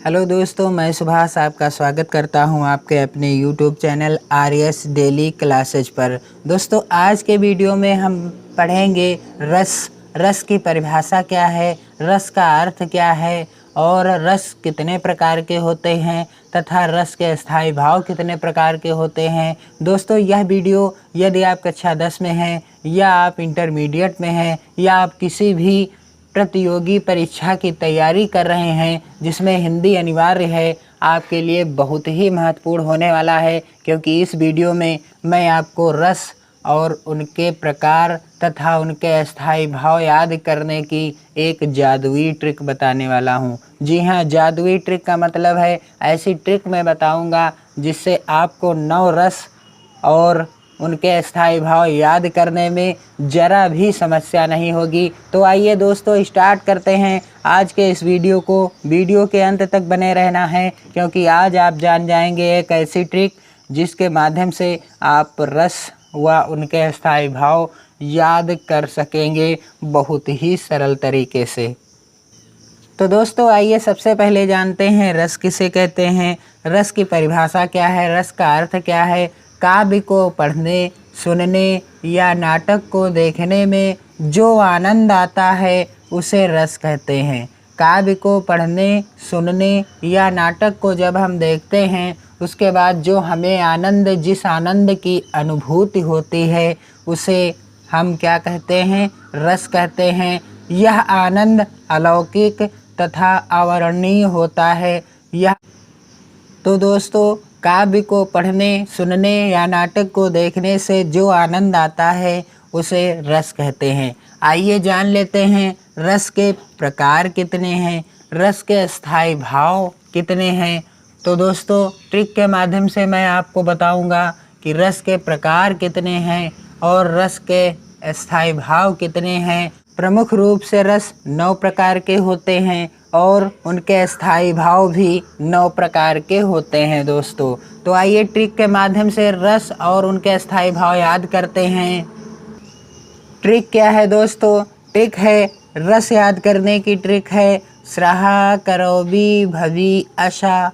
Hello दोस्तों, मैं सुभाष आपका स्वागत करता हूं आपके अपने YouTube channel RS daily classes पर। दोस्तों, आज के वीडियो में हम पढ़ेंगे रस की परिभाषा क्या है, रस का अर्थ क्या है और रस कितने प्रकार के होते हैं तथा रस के स्थायी भाव कितने प्रकार के होते हैं। दोस्तों, यह वीडियो यदि आप कक्षा 10 में हैं या आप इंटरमीडिएट में हैं या आप किसी भी प्रतियोगी परीक्षा की तैयारी कर रहे हैं जिसमें हिंदी अनिवार्य है, आपके लिए बहुत ही महत्वपूर्ण होने वाला है, क्योंकि इस वीडियो में मैं आपको रस और उनके प्रकार तथा उनके अस्थायी भाव याद करने की एक जादुई ट्रिक बताने वाला हूं। जी हां, जादुई ट्रिक का मतलब है ऐसी ट्रिक मैं बताऊंगा जिससे आपको 9 रस और उनके अस्थायी भाव याद करने में ज़रा भी समस्या नहीं होगी। तो आइए दोस्तों, स्टार्ट करते हैं आज के इस वीडियो को। वीडियो के अंत तक बने रहना है, क्योंकि आज आप जान जाएंगे एक ऐसी ट्रिक जिसके माध्यम से आप रस व उनके अस्थायी भाव याद कर सकेंगे बहुत ही सरल तरीके से। तो दोस्तों, आइए सबसे पहले जानते हैं रस किसे कहते हैं, रस की परिभाषा क्या है, रस का अर्थ क्या है। काव्य को पढ़ने, सुनने या नाटक को देखने में जो आनंद आता है उसे रस कहते हैं। काव्य को पढ़ने, सुनने या नाटक को जब हम देखते हैं उसके बाद जो हमें जिस आनंद की अनुभूति होती है उसे हम क्या कहते हैं, रस कहते हैं। यह आनंद अलौकिक तथा अवर्णनीय होता है। तो दोस्तों, काव्य को पढ़ने, सुनने या नाटक को देखने से जो आनंद आता है उसे रस कहते हैं। आइए जान लेते हैं रस के प्रकार कितने हैं, रस के स्थायी भाव कितने हैं। तो दोस्तों, ट्रिक के माध्यम से मैं आपको बताऊंगा कि रस के प्रकार कितने हैं और रस के स्थायी भाव कितने हैं। प्रमुख रूप से रस 9 प्रकार के होते हैं और उनके स्थायी भाव भी 9 प्रकार के होते हैं दोस्तों। तो आइए ट्रिक के माध्यम से रस और उनके स्थायी भाव याद करते हैं। ट्रिक क्या है दोस्तों? ट्रिक है, रस याद करने की ट्रिक है स्रहा करोबी भवी अशा,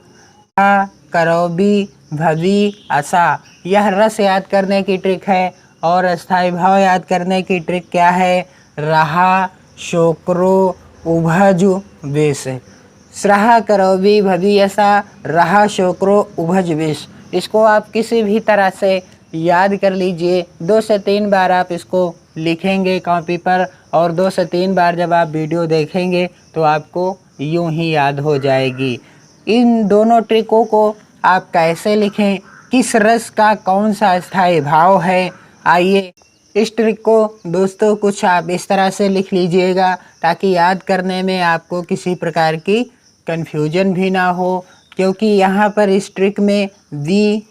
करोबी भवी असा। यह रस याद करने की ट्रिक है। और अस्थायी भाव याद करने की ट्रिक क्या है? रहा, शोक्रो, उभज, वेश। स्रहा करोबी भवी असा, रहा, शोक्रो, उभज, वेश। इसको आप किसी भी तरह से याद कर लीजिए। 2 से 3 बार आप इसको लिखेंगे कॉपी पर और 2 से 3 बार जब आप वीडियो देखेंगे तो आपको यूं ही याद हो जाएगी। इन दोनों ट्रिकों को आप कैसे लिखें, किस रस का कौन सा स्थायी भाव है, आइए इस ट्रिक को दोस्तों कुछ आप इस तरह से लिख लीजिएगा ताकि याद करने में आपको किसी प्रकार की कन्फ्यूजन भी ना हो। क्योंकि यहाँ पर इस ट्रिक में वी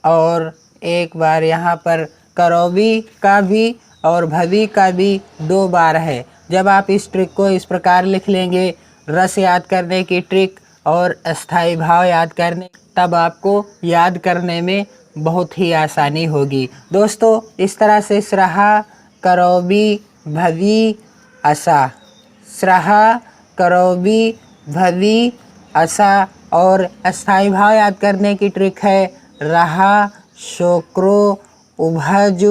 और एक बार यहाँ पर करोबी का भी और भवी का भी 2 बार है। जब आप इस ट्रिक को इस प्रकार लिख लेंगे, रस याद करने की ट्रिक और अस्थायी भाव याद करने, तब आपको याद करने में बहुत ही आसानी होगी। दोस्तों, इस तरह से स्रहा करोबी भवी असा, स्रहा करोबी भवी असा। और अस्थायी भाव याद करने की ट्रिक है रहा, शोक्रो, उभज,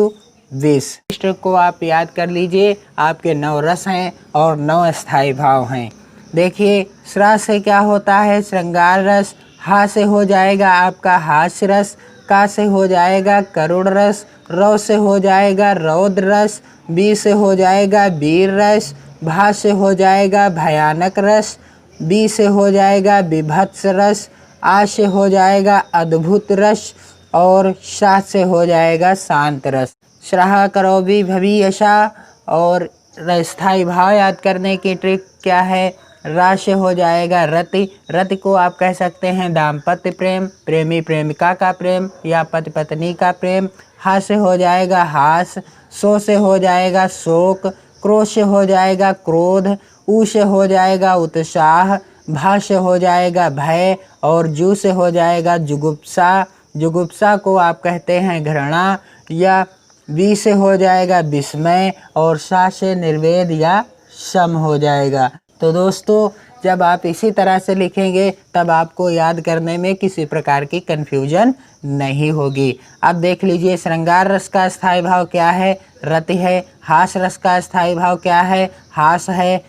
वेश। इस ट्रिक को आप याद कर लीजिए। आपके 9 रस हैं और 9 अस्थायी भाव हैं। देखिए, स्रा से क्या होता है? श्रृंगार रस। हा से हो जाएगा आपका हास्य रस। का से हो जाएगा करुण रस। रौ से हो जाएगा रौद्र रस। बी से हो जाएगा वीर रस। भा से हो जाएगा भयानक रस। बी से हो जाएगा विभत्स रस। आ से हो जाएगा अद्भुत रस और शा से हो जाएगा शांत रस। श्रहा करोबी भवी अशा। और स्थायी भाव याद करने की ट्रिक क्या है? रा से हो जाएगा रति। रति को आप कह सकते हैं दाम्पत्य प्रेम, प्रेमी प्रेमिका का प्रेम या पति पत्नी का प्रेम। हा से हो जाएगा हास। सो से हो जाएगा शोक। क्रोध से हो जाएगा क्रोध। ऊ से हो जाएगा उत्साह। भा से हो जाएगा भय और जू से हो जाएगा जुगुप्सा। जुगुप्सा को आप कहते हैं घृणा। या वी से हो जाएगा विस्मय और सा से निर्वेद या शम हो जाएगा। तो दोस्तों, जब आप इसी तरह से लिखेंगे तब आपको याद करने में किसी प्रकार की कन्फ्यूजन नहीं होगी। अब देख लीजिए, श्रृंगार रस का स्थायी भाव क्या है? रति है। हास रस का स्थायी भाव क्या है? हास है।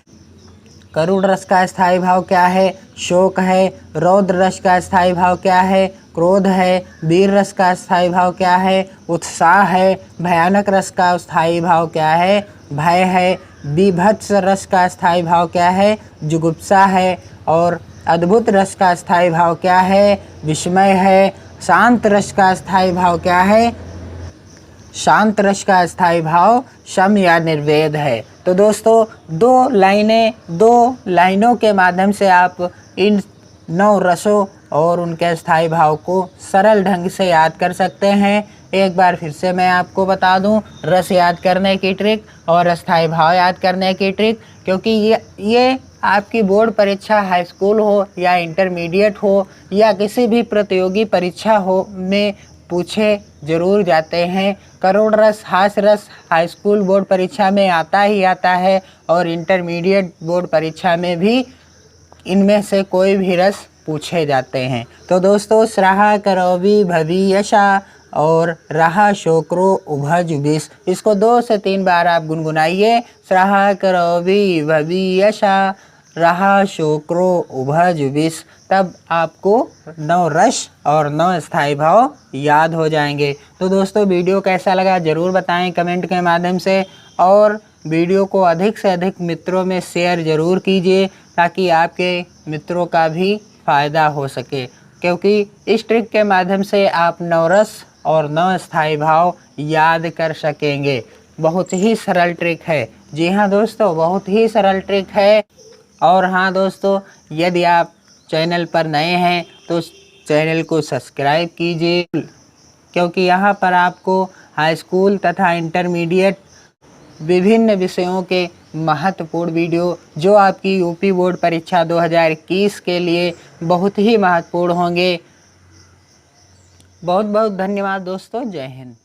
करुण रस का स्थायी भाव क्या है? शोक है। रौद्र रस का स्थायी भाव क्या है? क्रोध है। वीर रस का स्थायी भाव क्या है? उत्साह है। भयानक रस का स्थायी भाव क्या है? भय है। बीभत्स रस का स्थायी भाव क्या है? जुगुप्सा है। और अद्भुत रस का स्थायी भाव क्या है? विस्मय है। शांत रस का स्थायी भाव क्या है? शांत रस का स्थायी भाव शम या निर्वेद है। तो दोस्तों, दो लाइनों के माध्यम से आप इन 9 रसों और उनके स्थायी भाव को सरल ढंग से याद कर सकते हैं। एक बार फिर से मैं आपको बता दूं, रस याद करने की ट्रिक और स्थायी भाव याद करने की ट्रिक, क्योंकि ये आपकी बोर्ड परीक्षा हाई स्कूल हो या इंटरमीडिएट हो या किसी भी प्रतियोगी परीक्षा हो में पूछे जरूर जाते हैं। करुण रस, हास रस हाई स्कूल बोर्ड परीक्षा में आता ही आता है और इंटरमीडिएट बोर्ड परीक्षा में भी इनमें से कोई भी रस पूछे जाते हैं। तो दोस्तों, स्राह करौवी भवी यशा और रहा शोक्रो उभज विष, इसको 2 से 3 बार आप गुनगुनाइए। स्राह करौवी भवी यशा रहा शोक्रो उभज विष, तब आपको 9 रस और 9 स्थायी भाव याद हो जाएंगे। तो दोस्तों, वीडियो कैसा लगा ज़रूर बताएं कमेंट के माध्यम से, और वीडियो को अधिक से अधिक मित्रों में शेयर ज़रूर कीजिए ताकि आपके मित्रों का भी फ़ायदा हो सके, क्योंकि इस ट्रिक के माध्यम से आप 9 रस और 9 स्थायी भाव याद कर सकेंगे। बहुत ही सरल ट्रिक है। जी हाँ दोस्तों, बहुत ही सरल ट्रिक है। और हाँ दोस्तों, यदि आप चैनल पर नए हैं तो चैनल को सब्सक्राइब कीजिए, क्योंकि यहाँ पर आपको हाई स्कूल तथा इंटरमीडिएट विभिन्न विषयों के महत्वपूर्ण वीडियो जो आपकी यूपी बोर्ड परीक्षा 2021 के लिए बहुत ही महत्वपूर्ण होंगे। बहुत बहुत धन्यवाद दोस्तों। जय हिंद।